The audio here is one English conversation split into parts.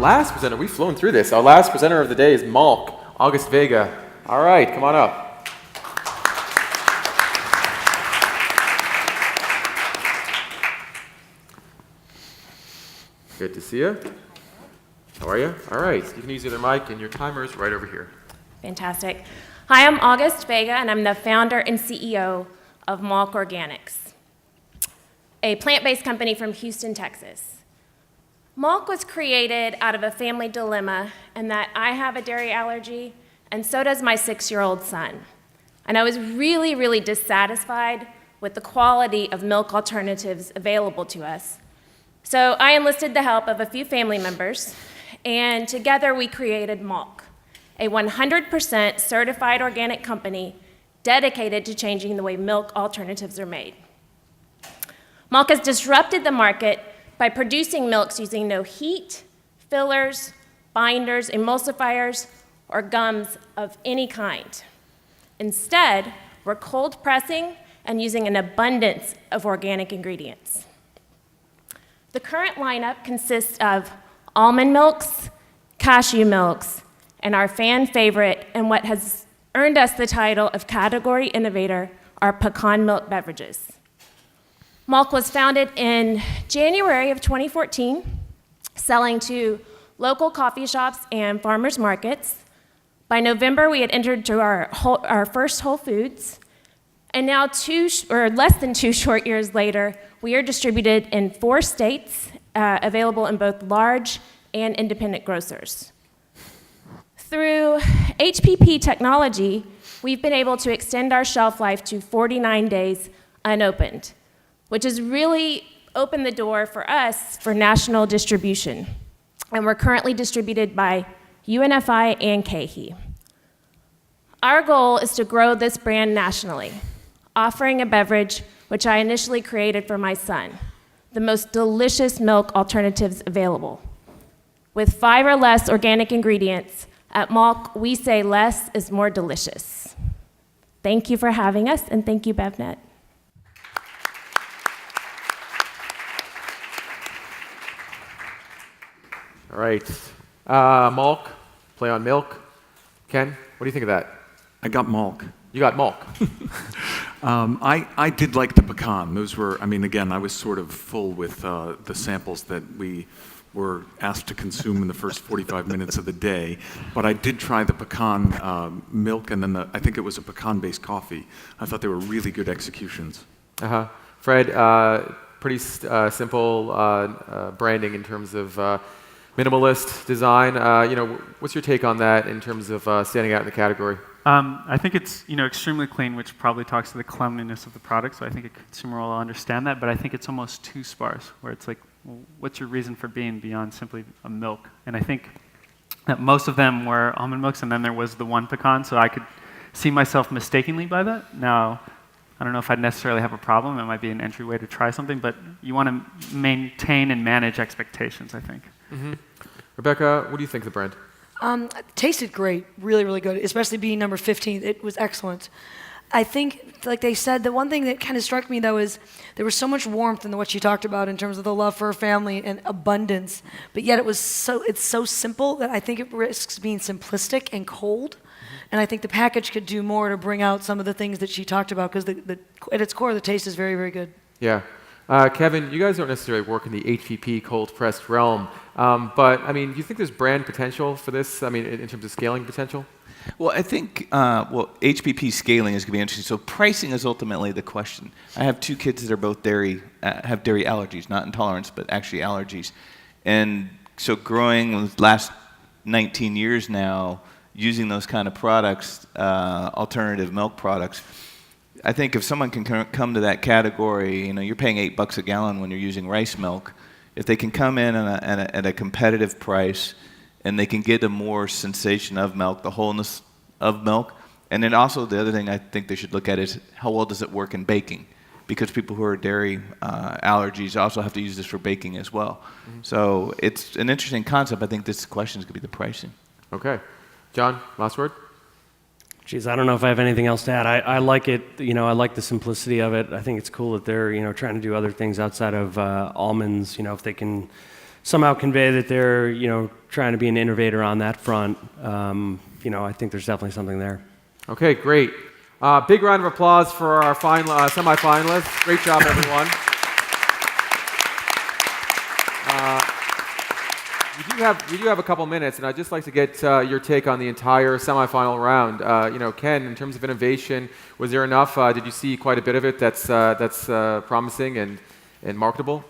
last presenter, we've flown through this. Our last presenter of the day is Malk, August VEGA. All right, come on up. Good to see you. How are you? All right, you can use either mic, and your timer is right over here. Fantastic. Hi, I'm August VEGA, and I'm the founder and CEO of Malk Organics, a plant-based company from Houston, Texas. Malk was created out of a family dilemma in that I have a dairy allergy, and so does my 6-year-old son. And I was really, really dissatisfied with the quality of milk alternatives available to us. So I enlisted the help of a few family members, and together we created Malk, a 100% certified organic company dedicated to changing the way milk alternatives are made. Malk has disrupted the market by producing milks using no heat, fillers, binders, emulsifiers, or gums of any kind. Instead, we're cold pressing and using an abundance of organic ingredients. The current lineup consists of almond milks, cashew milks, and our fan favorite and what has earned us the title of category innovator, our pecan milk beverages. Malk was founded in January of 2014, selling to local coffee shops and farmers markets. By November, we had entered to our first Whole Foods, and now less than 2 short years later, we are distributed in 4 states, available in both large and independent grocers. Through HPP technology, we've been able to extend our shelf life to 49 days unopened, which has really opened the door for us for national distribution. And we're currently distributed by UNFI and KHE. Our goal is to grow this brand nationally, offering a beverage which I initially created for my son, the most delicious milk alternatives available. With 5 or less organic ingredients, at Malk, we say less is more delicious. Thank you for having us, and thank you, BevNET. All right. Malk, play on milk. Ken, what do you think of that? I got Malk. You got Malk. I did like the pecan. Those were, I mean, again, I was sort of full with the samples that we were asked to consume in the first 45 minutes of the day. But I did try the pecan milk, and then I think it was a pecan-based coffee. I thought they were really good executions. Fred, pretty simple branding in terms of minimalist design. What's your take on that in terms of standing out in the category? I think it's extremely clean, which probably talks to the cleanliness of the product, so I think a consumer will understand that, but I think it's almost too sparse, where it's like, well, what's your reason for being beyond simply a milk? And I think that most of them were almond milks, and then there was the one pecan, so I could see myself mistakenly by that. Now, I don't know if I'd necessarily have a problem. It might be an entryway to try something, but you want to maintain and manage expectations, I think. Mm-hmm. Rebecca, what do you think of the brand? It tasted great, really, really good, especially being number 15. It was excellent. I think, like they said, the one thing that kind of struck me, though, is there was so much warmth in what she talked about in terms of the love for her family and abundance, but yet it's so simple that I think it risks being simplistic and cold, and I think the package could do more to bring out some of the things that she talked about, because at its core, the taste is very, very good. Yeah. Kevin, you guys don't necessarily work in the HPP cold-pressed realm, but, I mean, do you think there's brand potential for this, I mean, in terms of scaling potential? Well, I think HPP scaling is going to be interesting. So pricing is ultimately the question. I have 2 kids that are both have dairy allergies, not intolerance, but actually allergies. And so growing the last 19 years now, using those kind of products, alternative milk products, I think if someone can come to that category, you're paying $8 a gallon when you're using rice milk. If they can come in at a competitive price, and they can get a more sensation of milk, the wholeness of milk. And then also the other thing I think they should look at is how well does it work in baking? Because people who are dairy allergies also have to use this for baking as well. Mm-hmm. So it's an interesting concept. I think this question is going to be the pricing. Okay. John, last word? Geez, I don't know if I have anything else to add. I like it, I like the simplicity of it. I think it's cool that they're, trying to do other things outside of almonds, if they can somehow convey that they're, trying to be an innovator on that front, I think there's definitely something there. Okay, great. Big round of applause for our semifinalists. Great job, everyone. We do have a couple minutes, and I'd just like to get your take on the entire semifinal round. Ken, in terms of innovation, was there enough? Did you see quite a bit of it that's promising and marketable?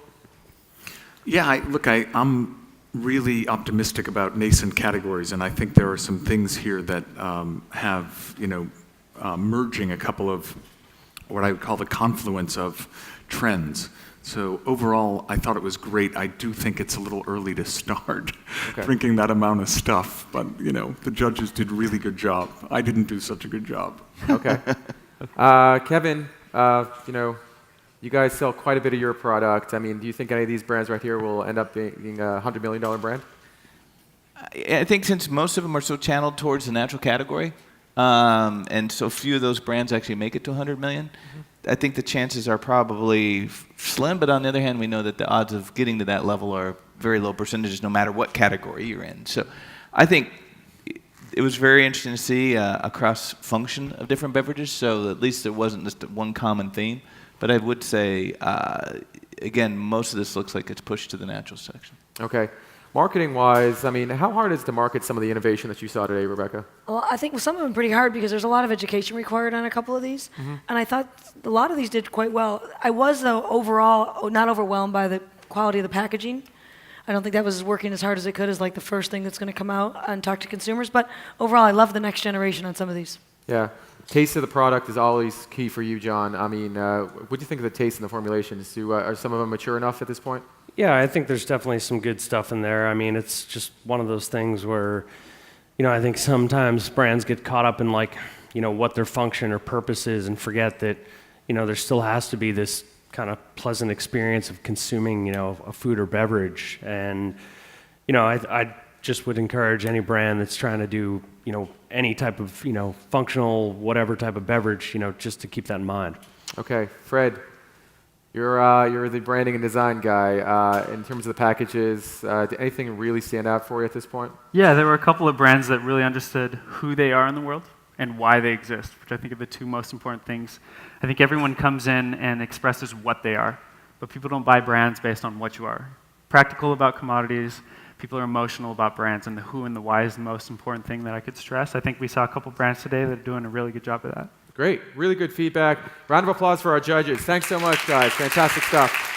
Yeah, I'm really optimistic about nascent categories, and I think there are some things here that have, merging a couple of what I would call the confluence of trends. So overall, I thought it was great. I do think it's a little early to start drinking that amount of stuff, but the judges did a really good job. I didn't do such a good job. Okay. Kevin, you guys sell quite a bit of your product. I mean, do you think any of these brands right here will end up being a $100 million brand? I think since most of them are so channeled towards the natural category, and so few of those brands actually make it to 100 million, I think the chances are probably slim, but on the other hand, we know that the odds of getting to that level are very low percentages no matter what category you're in. So I think it was very interesting to see a cross-function of different beverages, so at least there wasn't just one common theme. But I would say, again, most of this looks like it's pushed to the natural section. Okay. Marketing-wise, I mean, how hard is it to market some of the innovation that you saw today, Rebecca? Well, I think some of them pretty hard because there's a lot of education required on a couple of these. And I thought a lot of these did quite well. I was, though, overall not overwhelmed by the quality of the packaging. I don't think that was working as hard as it could as like the first thing that's going to come out and talk to consumers. But overall, I love the next generation on some of these. Yeah. Taste of the product is always key for you, John. I mean, what do you think of the taste and the formulations? Are some of them mature enough at this point? Yeah, I think there's definitely some good stuff in there. I mean, it's just one of those things where, I think sometimes brands get caught up in what their function or purpose is and forget that, there still has to be this kind of pleasant experience of consuming, a food or beverage. And, I just would encourage any brand that's trying to do, any type of, functional, whatever type of beverage, just to keep that in mind. Okay, Fred. You're the branding and design guy. In terms of the packages, did anything really stand out for you at this point? Yeah, there were a couple of brands that really understood who they are in the world and why they exist, which I think are the two most important things. I think everyone comes in and expresses what they are, but people don't buy brands based on what you are. Practical about commodities, people are emotional about brands, and the who and the why is the most important thing that I could stress. I think we saw a couple brands today that are doing a really good job of that. Great. Really good feedback. Round of applause for our judges. Thanks so much, guys. Fantastic stuff.